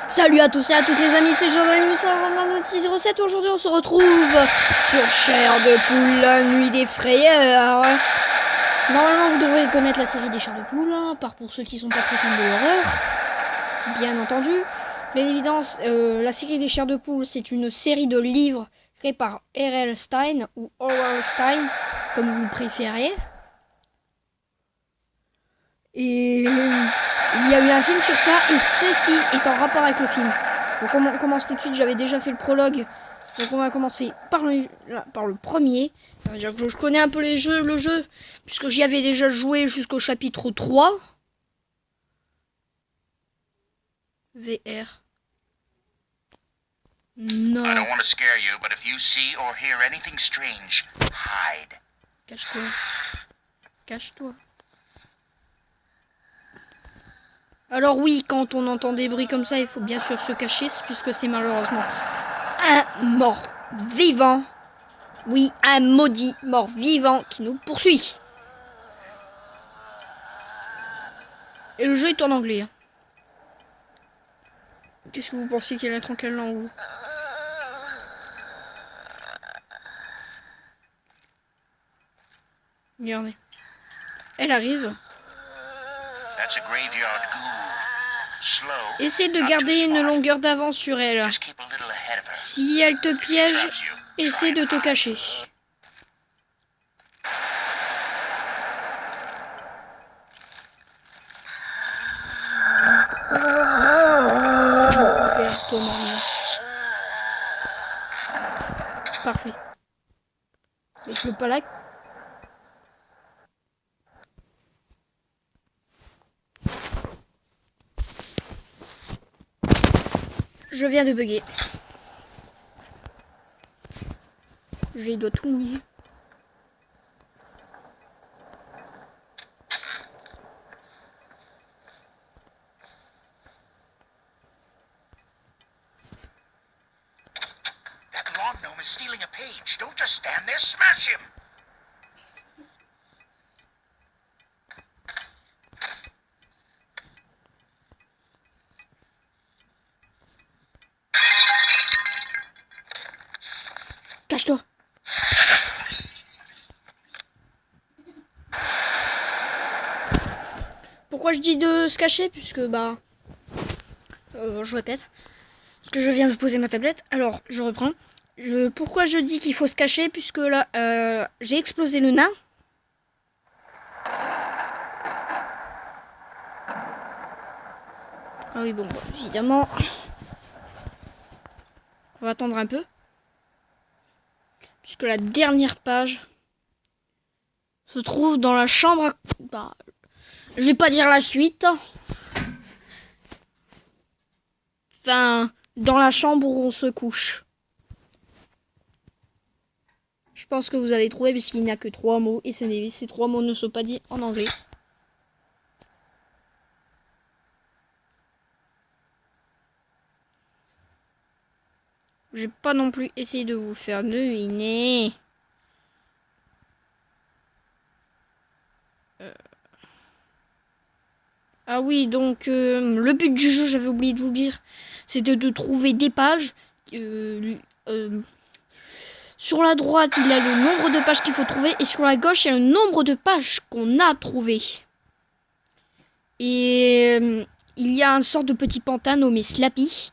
Salut à tous et à toutes les amis, c'est Giovanni, nous sommes dans 607. Aujourd'hui on se retrouve sur Chair de Poule, la nuit des frayeurs. Normalement vous devrez connaître la série des Chairs de Poule, à part pour ceux qui sont pas très fans de l'horreur, bien entendu. Bien évidemment, la série des Chairs de Poule, c'est une série de livres créés par R.L. Stein ou Howard Stein, comme vous le préférez. Et il y a eu un film sur ça, et ceci est en rapport avec le film. Donc on commence tout de suite, j'avais déjà fait le prologue. Donc on va commencer par le premier. Ça veut dire que je connais un peu le jeu, puisque j'y avais déjà joué jusqu'au chapitre 3. VR. Non. I don't want to scare you, but if you see or hear anything strange, hide. Cache-toi. Cache-toi. Alors oui, quand on entend des bruits comme ça, il faut bien sûr se cacher, puisque c'est malheureusement un mort vivant. Oui, un maudit mort vivant qui nous poursuit. Et le jeu est en anglais. Qu'est-ce que vous pensez qu'elle est en quelle langue? Regardez. Elle arrive. Essaie de garder une longueur d'avance sur elle. Si elle te piège, essaie de te cacher. Perds-toi, Maria. Parfait. Avec le palac. Je viens de bugger. J'ai les doigts tout mouillés. That lawn gnome is stealing a page. Don't just stand there, smash him! Cache-toi. Pourquoi je dis de se cacher? Puisque je répète. Parce que je viens de poser ma tablette. Alors, je reprends. Pourquoi je dis qu'il faut se cacher? Puisque là, j'ai explosé le nain. Ah oui, bon, évidemment. On va attendre un peu. Puisque la dernière page se trouve dans la chambre à... je vais pas dire la suite. Enfin, dans la chambre où on se couche. Je pense que vous avez trouvé puisqu'il n'y a que 3 mots. Et ces 3 mots ne sont pas dits en anglais. Je vais pas non plus essayer de vous faire deviner. Ah oui, donc le but du jeu, j'avais oublié de vous dire, c'était de trouver des pages. Sur la droite, il y a le nombre de pages qu'il faut trouver. Et sur la gauche, il y a le nombre de pages qu'on a trouvé. Et il y a une sorte de petit pantin nommé Slappy.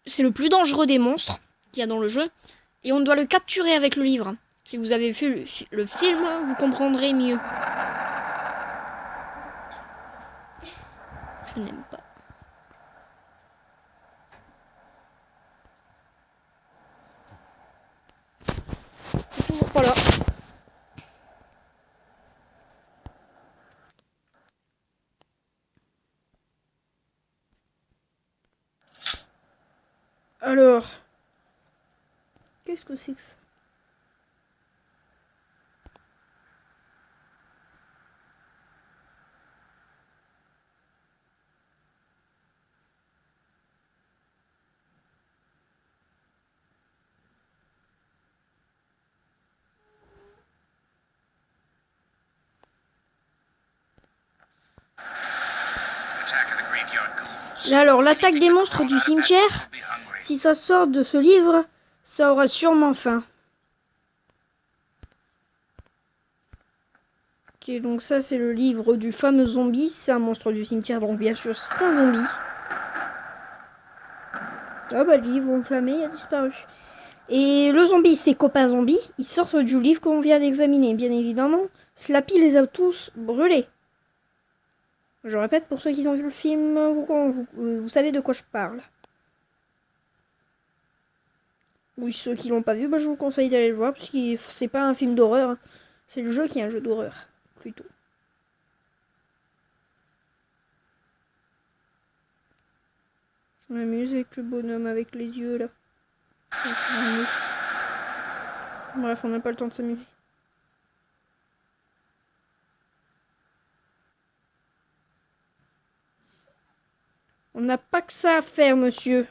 C'est le plus dangereux des monstres qu'il y a dans le jeu. Et on doit le capturer avec le livre. Si vous avez vu le film, vous comprendrez mieux. Je n'aime pas. C'est toujours pas là. Alors, qu'est-ce que c'est que ça? Et alors, l'attaque des monstres du cimetière, si ça sort de ce livre, ça aura sûrement faim. Ok, donc ça c'est le livre du fameux zombie, c'est un monstre du cimetière, donc bien sûr c'est un zombie. Ah bah le livre enflammé a disparu. Et le zombie, ses copains zombies, ils sortent du livre qu'on vient d'examiner, bien évidemment. Slappy les a tous brûlés. Je répète, pour ceux qui ont vu le film, vous savez de quoi je parle. Oui, ceux qui l'ont pas vu, bah, je vous conseille d'aller le voir, parce que c'est pas un film d'horreur, hein. C'est le jeu qui est un jeu d'horreur, plutôt. Je m'amuse avec le bonhomme avec les yeux, là. Bref, on n'a pas le temps de s'amuser. On n'a pas que ça à faire, monsieur.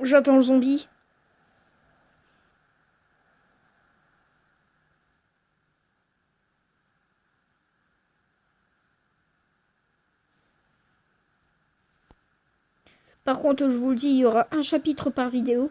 J'attends le zombie. Par contre, je vous le dis, il y aura un chapitre par vidéo.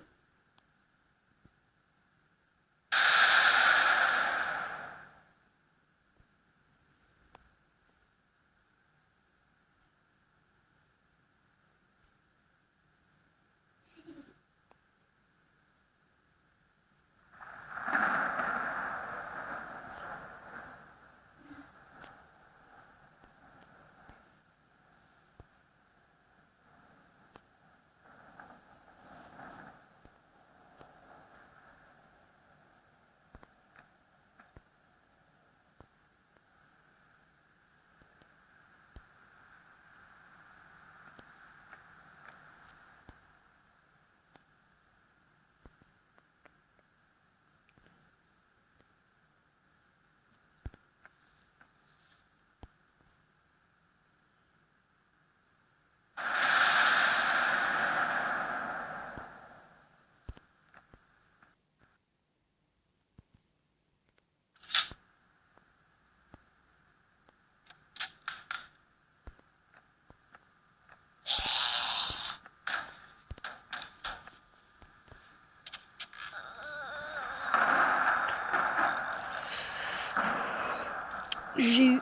J'ai eu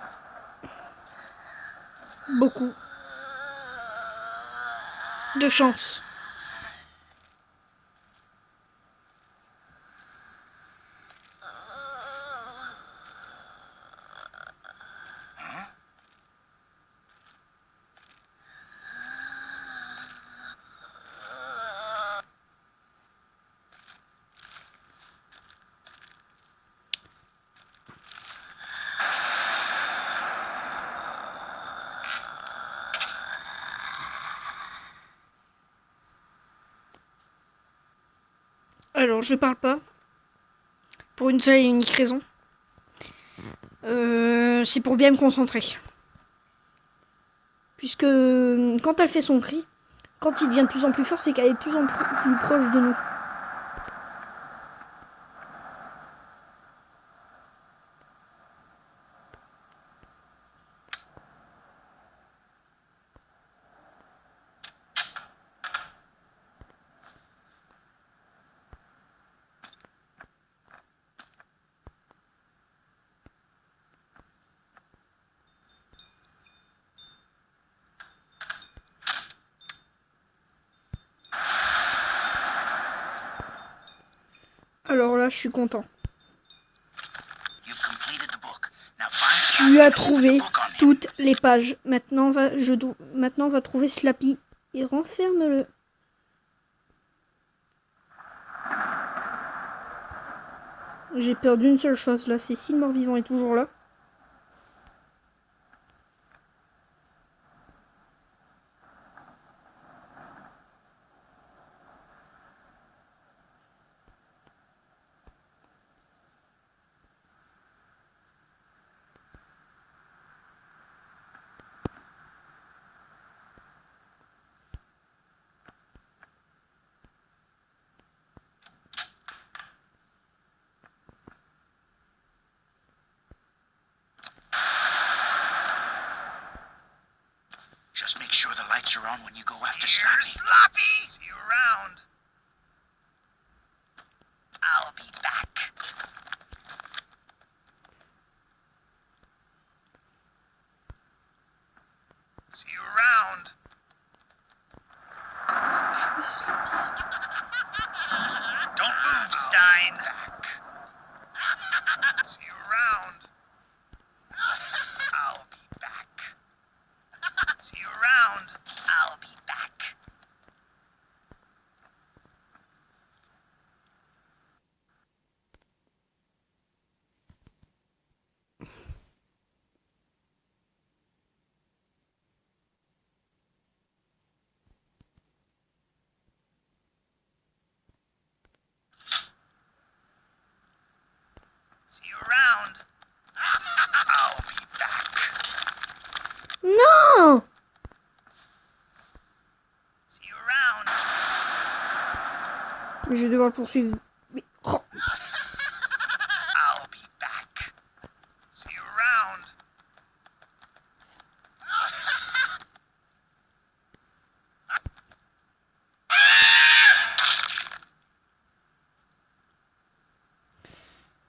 beaucoup de chance. Alors, je parle pas. Pour une seule et unique raison. C'est pour bien me concentrer. Puisque quand elle fait son cri, quand il devient de plus en plus fort, c'est qu'elle est de plus en plus proche de nous. Alors là, je suis content. Tu as trouvé toutes les pages. Maintenant, on va trouver Slappy et renferme-le. J'ai peur d'une seule chose là, c'est si le mort-vivant est toujours là. bets are on when you go after Here's Slappy. Sloppy! See you around. I'll be back. See you around. Don't move, Stein. See you around. I'll be back. See you around. I'll be back. See you around. I'll be back. Non! See you around. Mais je vais devoir le poursuivre. Mais... oh. I'll be back. See you around.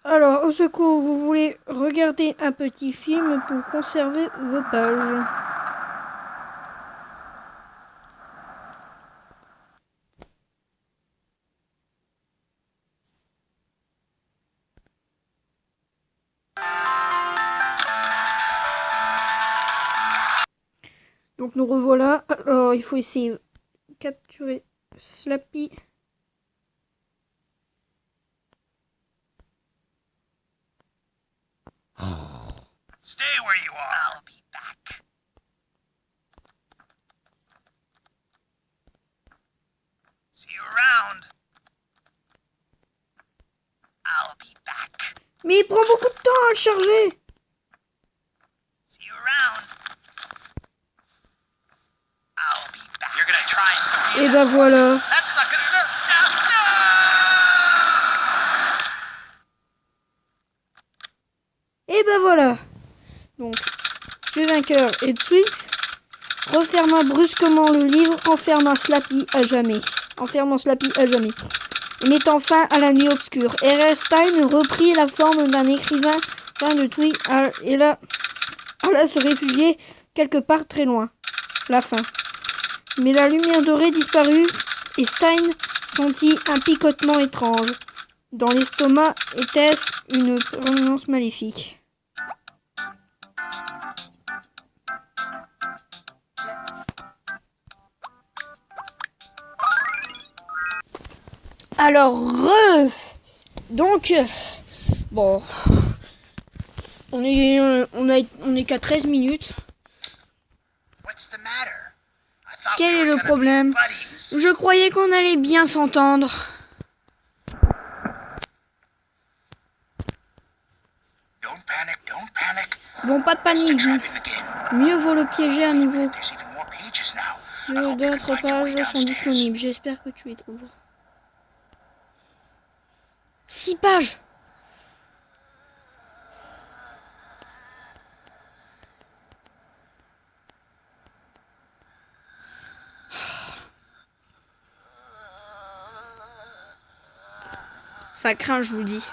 Alors, au secours, vous voulez regarder un petit film pour conserver vos pages. Donc nous revoilà. Alors, il faut essayer de capturer Slappy. Stay where you are. I'll be back. See you around. I'll be back. Mais il prend beaucoup de temps à le charger. See you around. I'll be back. You're gonna try and... Et ben voilà. That's not gonna... No! Et ben voilà. Donc, jeu vainqueur et Treats referma brusquement le livre, enfermant Slappy à jamais. Et mettant fin à la nuit obscure. R.L. Stein reprit la forme d'un écrivain fin de Tweet et là, alla se réfugier quelque part très loin. La fin. Mais la lumière dorée disparut et Stein sentit un picotement étrange. Dans l'estomac, était-ce une provenance maléfique? Alors, donc, bon, on est qu'à 13 minutes. What's the matter? I thought Quel we est were le gonna be problème? buddies. Je croyais qu'on allait bien s'entendre. Don't panic. Bon, pas de Let's panique. trap him again. Mieux vaut le piéger à nouveau. There's even more pages now. I hope you can D'autres find your way pages sont downstairs. disponibles. J'espère que tu les trouves. 6 pages. Ça craint, je vous le dis.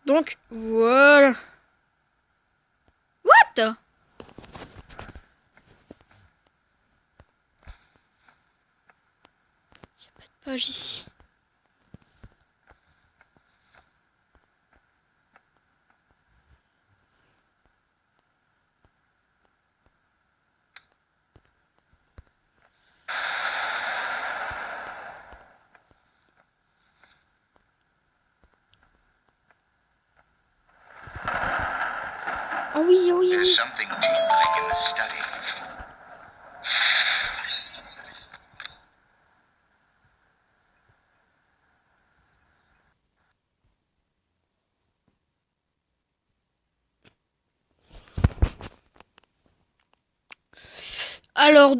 Donc, voilà. What? Il n'y a pas de page ici. Ah oui, ah oui, ah There's oui. something tingling in the study. Alors,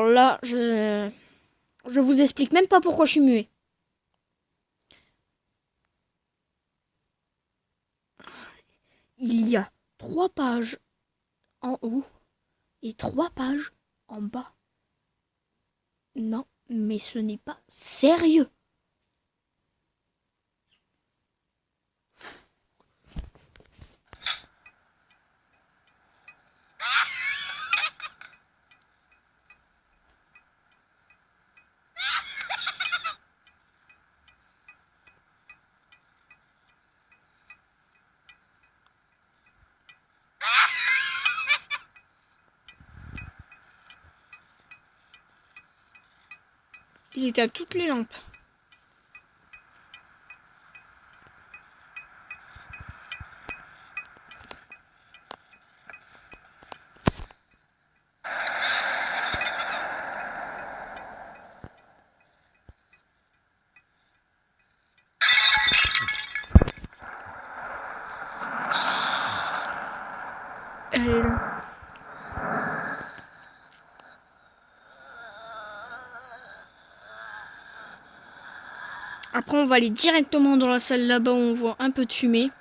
là, je vous explique même pas pourquoi je suis muet. Il y a 3 pages en haut et 3 pages en bas. Non, mais ce n'est pas sérieux. Il éteint toutes les lampes. Elle est là. Après, on va aller directement dans la salle là-bas où on voit un peu de fumée.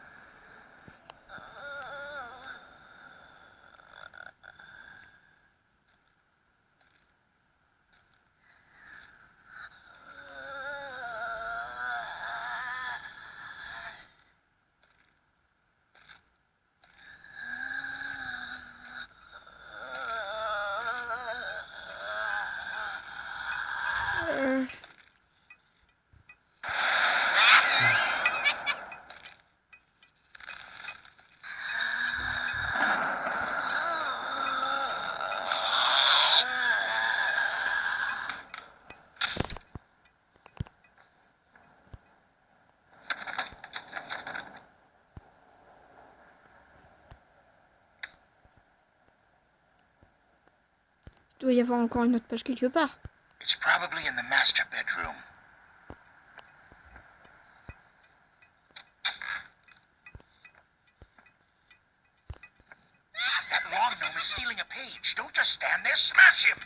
Il doit y avoir encore une autre page quelque part. It's probably in the master bedroom. That long gnome is stealing a page. Don't just stand there, smash him!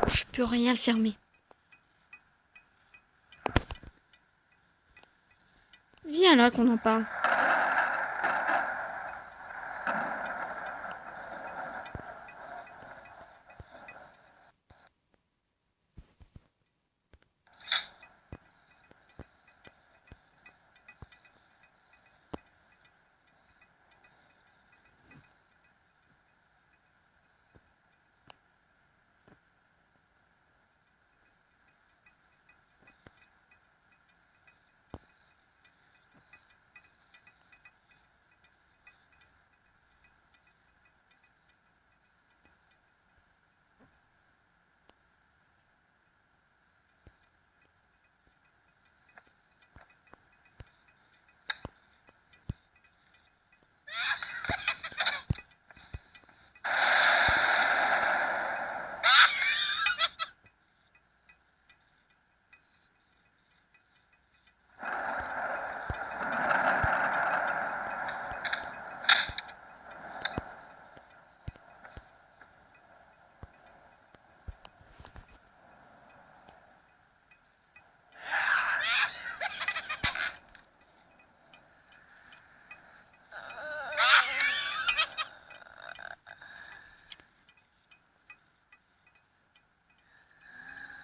Je peux rien fermer. Viens là qu'on en parle.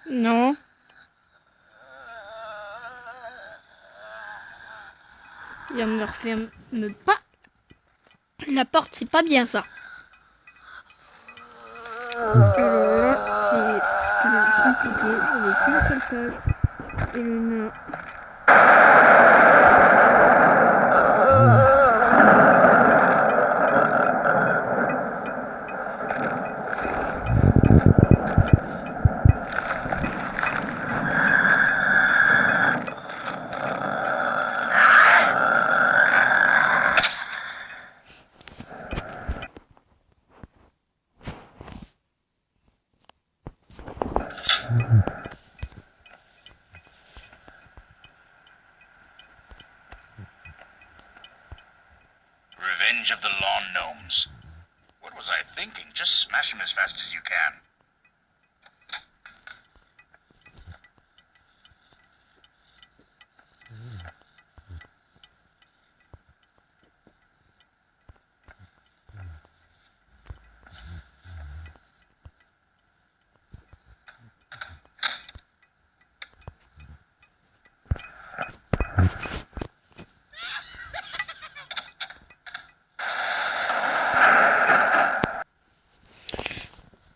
Non. Il ne referme pas. La porte, c'est pas bien ça. Alors là, c'est compliqué. J'avais qu'une seule page. Et le nain Revenge of the lawn gnomes. What was I thinking? Just smash them as fast as you can.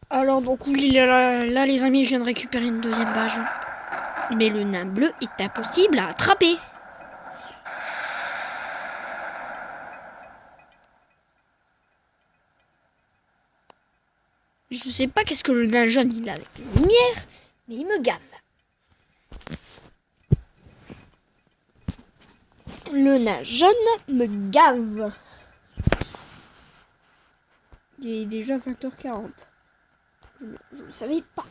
Alors donc oui, là les amis, je viens de récupérer une deuxième page. Mais le nain bleu est impossible à attraper. Je sais pas qu'est-ce que le nain jaune il a avec les lumières, mais il me gave. Le nain jaune me gave. Il est déjà 20h40. Je ne savais pas.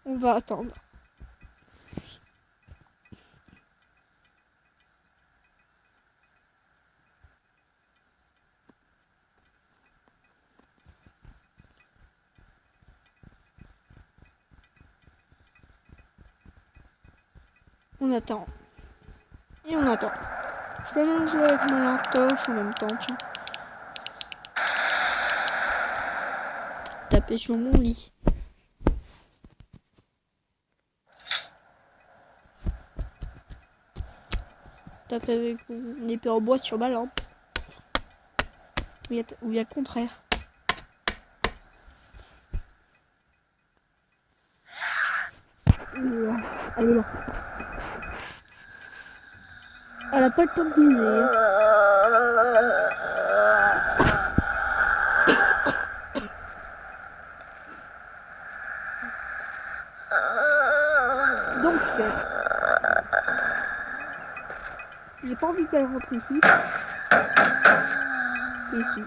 On va attendre. On attend. Et on attend. Je vais même jouer avec ma lampe torche en même temps, tiens. Taper sur mon lit. Taper avec une épée en bois sur ma lampe. Ou il y a le contraire. Elle est là. Elle a pas le temps de dîner. Donc, j'ai pas envie qu'elle rentre ici. Ici.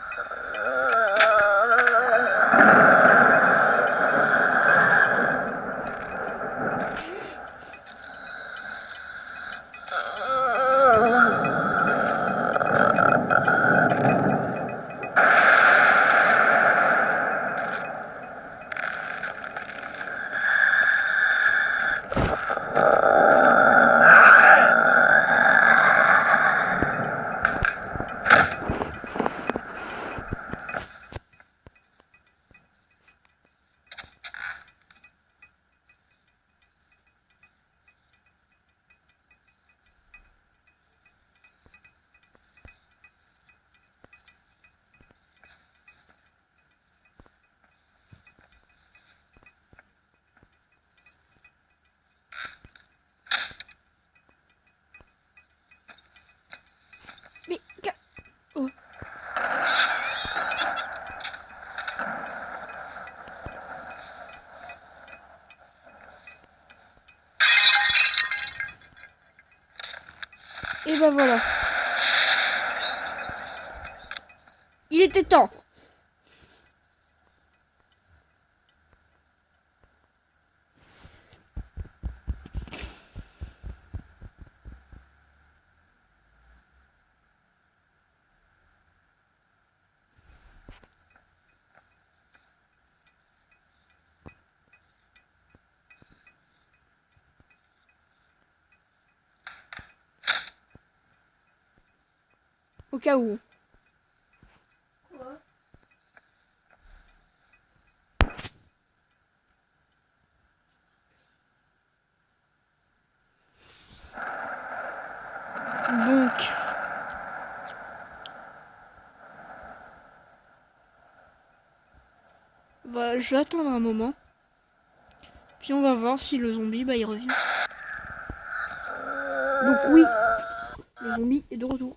Mais... Oh. Et ben voilà. Il était temps. Au cas où. Donc. Bah, je vais attendre un moment. Puis on va voir si le zombie, bah, il revient. Donc oui, le zombie est de retour.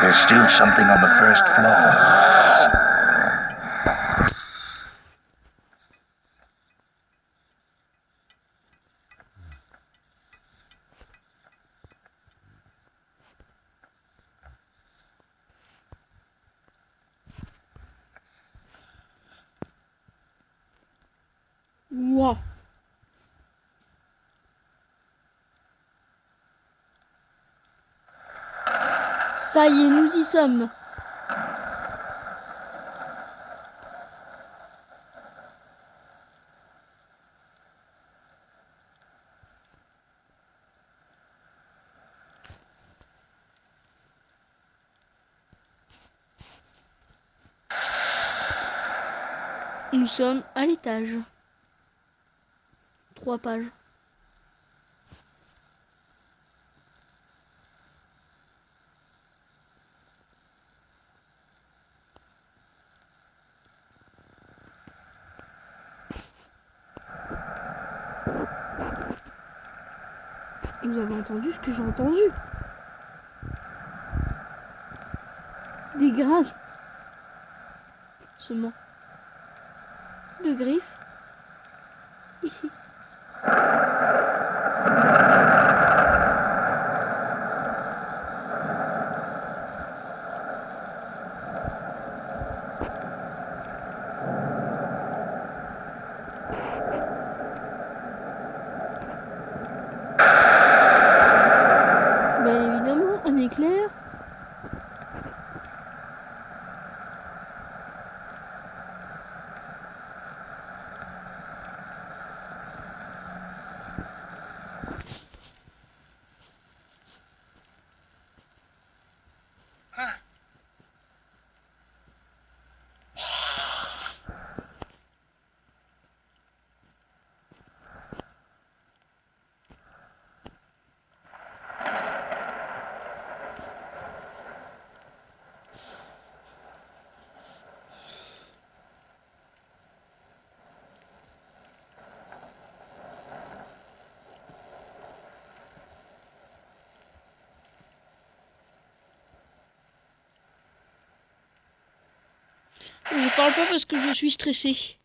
There's still something on the first floor. Wow. Ça y est, nous y sommes. Nous sommes à l'étage. 3 pages. Vous avez entendu ce que j'ai entendu? Des grincements. Seulement. De griffes. Ici. Bien évidemment, un éclair. Je parle pas parce que je suis stressé.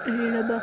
Elle est là-bas.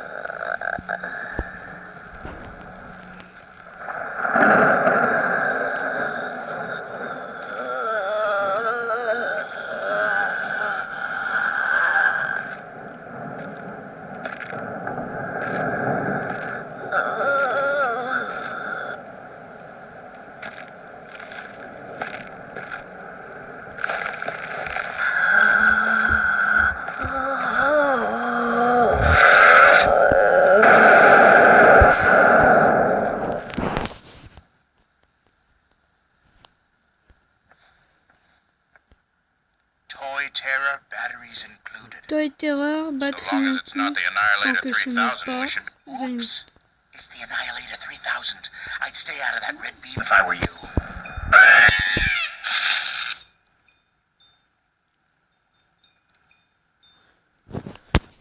Toy Terror, batteries included. Toy Terror, So batterie long as it's not the Annihilator que ce n'est 3000, pas we should... un- Oops! It's the Annihilator 3000. I'd stay out of that red beam if I were you.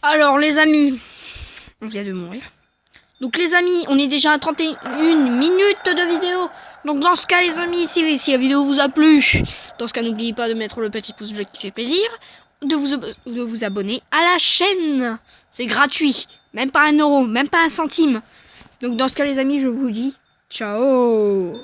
Alors les amis, on vient de mourir. Donc les amis, on est déjà à 31 minutes de vidéo. Donc dans ce cas les amis, si la vidéo vous a plu, dans ce cas n'oubliez pas de mettre le petit pouce bleu qui fait plaisir, de vous abonner à la chaîne. C'est gratuit, même pas 1 euro, même pas 1 centime. Donc dans ce cas les amis, je vous dis ciao.